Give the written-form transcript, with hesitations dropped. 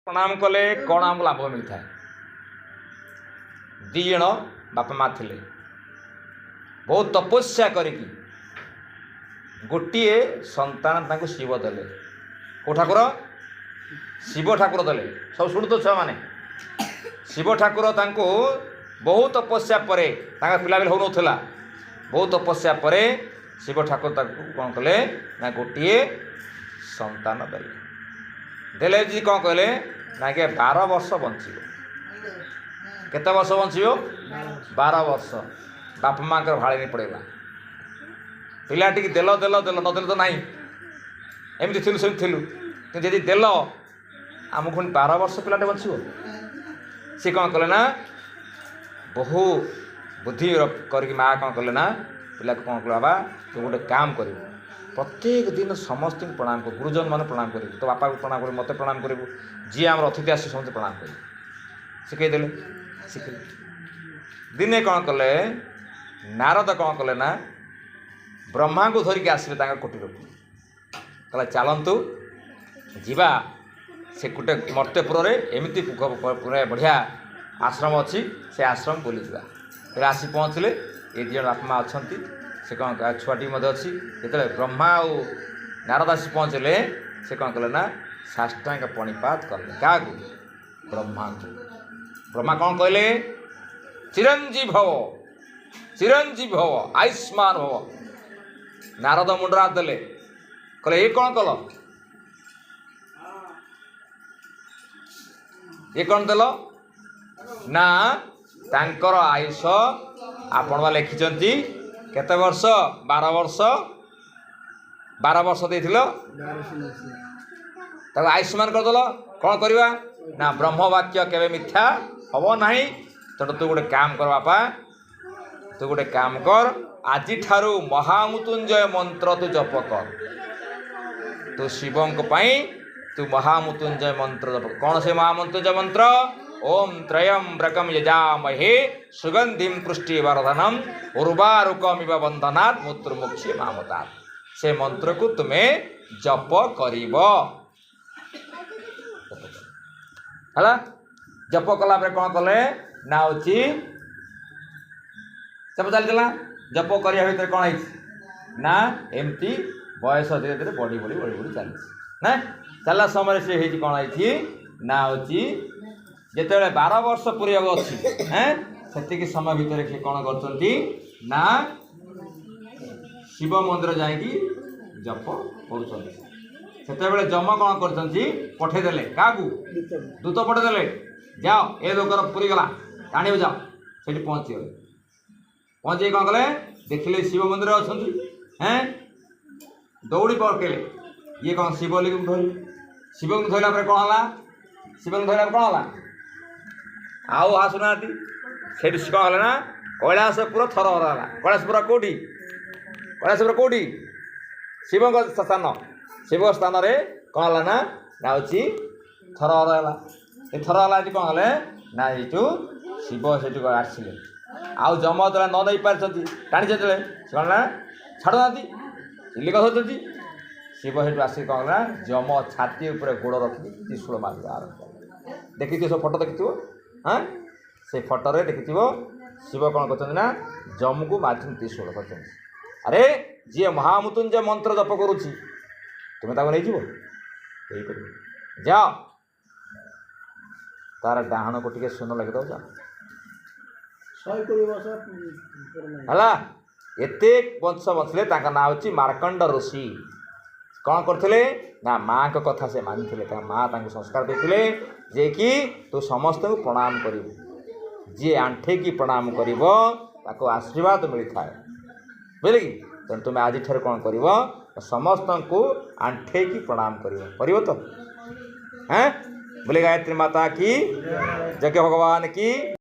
प्रणाम कले कौन आमको लाभ मिलता है। दी जन बापा माँ थे बहुत तपस्या करी गोटे संतान तांको शिव देले को ठाकुर शिव ठाकुर देले सब शुणु तो छुआ मैंने शिव ठाकुर तांको बहुत तपस्या पर पिला भी हो ना बहुत तपस्या पर शिव ठाकुर कौन कले ना गोटे संतान देले देले जी कौन कहले ना कि 12 वर्ष बंचो केते वर्ष बंचो 12 वर्ष बापा माँ भाड़े नहीं पड़ेगा पिला टी देल देल देल नदेल तो नहीं एमती थिलु सेमती थिलु कि यदि देल आम पुणी 12 वर्ष पिलाटे बचो सी कौन कले ना बहु बुद्धि करके माँ कौन कले ना पिला कौन कल बाबा तू गोटे काम कर प्रत्येक दिन समस्त प्रणाम कर गुरुजन मान प्रणाम कर तो बापा को प्रणाम कर मत प्रणाम करू जी आम अतिथि आस समस्त प्रणाम कर शिखईदे शिखे दिने कौन कले नारद कौन कले ना ब्रह्मा को धरिकी आसले कुटीर कहला चलतु जीवा से गोटे मर्त्यपुर एमती बढ़िया आश्रम अच्छी से आश्रम बोली जा फिर आसी पहुँचले ये दिज बापा माँ अच्छा से कौन छुआटी अच्छी जो ब्रह्मा और नारद आसी पहुँचले से कौन कले ना साष्टांग पणिपात कले क्या ब्रह्मा को ब्रह्मा कौन कहले चिरंजीव भव आयुष्मान भव नारद मुंड हाथ देले कहले ये कौन कल ये कौन देल ना तांकर आयुष आपण लिखिं केते वर्ष 12 वर्ष 12 वर्ष देथिल ताको आयुष्मान करदेल कौन करवा ना ब्रह्म वाक्य केवे मिथ्या हम ना तेणु तू गोटे काम कर बापा तू गोटे काम कर आज ठारू महामृत्युंजय मंत्र तू जप कर तू शिवों तू महामृत्युंजय मंत्र जप कौन से महामृत्युंजय मंत्र ओम त्रयंबकम यजामहे सुगंधिम पुष्टिवर्धनम उर्वारुकमिव बंधनात् मृत्युर्मुक्षी मामतात् से मंत्र को तुम्हें जप करिब हला जप कला कौन कले ना होची सब चलता जप करिया भीतर कौन है ना एमती बयस धीरे धीरे बढ़ी बढ़ी बढ़ी बढ़ी चली ना चलला समय से है कौन है ना होची जिते 12 वर्ष पूरी अच्छी से समय भितर से कौन कर ना शिव मंदिर जाकि जप कर जम कौन कर पठेदेले क्या दूत पठेदेले जाओ ए लोकर पूरी गला टाणी जाओ से पहुँची गले पहुँचे कौन कले देखिले शिव मंदिर अच्छा दौड़ी पकेले ये कौन शिवलिंग धरले शिवलिंग धरला कौन है शिवलिंग धरला कौन है आउ आसुना से कौन है ना कैलाशपुर थर है कैलाशपुर कौटी कैलाशपुर कौटी शिव स्थान शिव स्थान कौन है ना हूँ थर है थर है कौन है ना ये शिव से आसले आउ जम जो न नहीं पार्टी टाणी चले कौन ना छाड़ना चिलिक होती शिव से आसिक कौन ना जम छाती उपर गोड़ रखी त्रिशूल मार आरंभ देखी सब फोटो देखी हाँ से फोटो देखी शिव कौन कर ना जम को मार्च त्रिशूल कर अरे जी महामृत्युंजय मंत्र जप करुच्ची तुम्हें नहीं जीव जाओ तार डाहण को टे सुन लगे दो है एत वंश बचले ना हूँ मार्कंड ऋषि कौन करते ना माँ को कथा से मानी माँ संस्कार देते जे कि तू समस्त को प्रणाम कर जी आंठे की प्रणाम कर आशीर्वाद मिलता है बुझे कि तेणु तुम्हें आज ठार कौन कर समस्त को आंठे की प्रणाम कर तो हैं बोले गायत्री माता की जय भगवान की।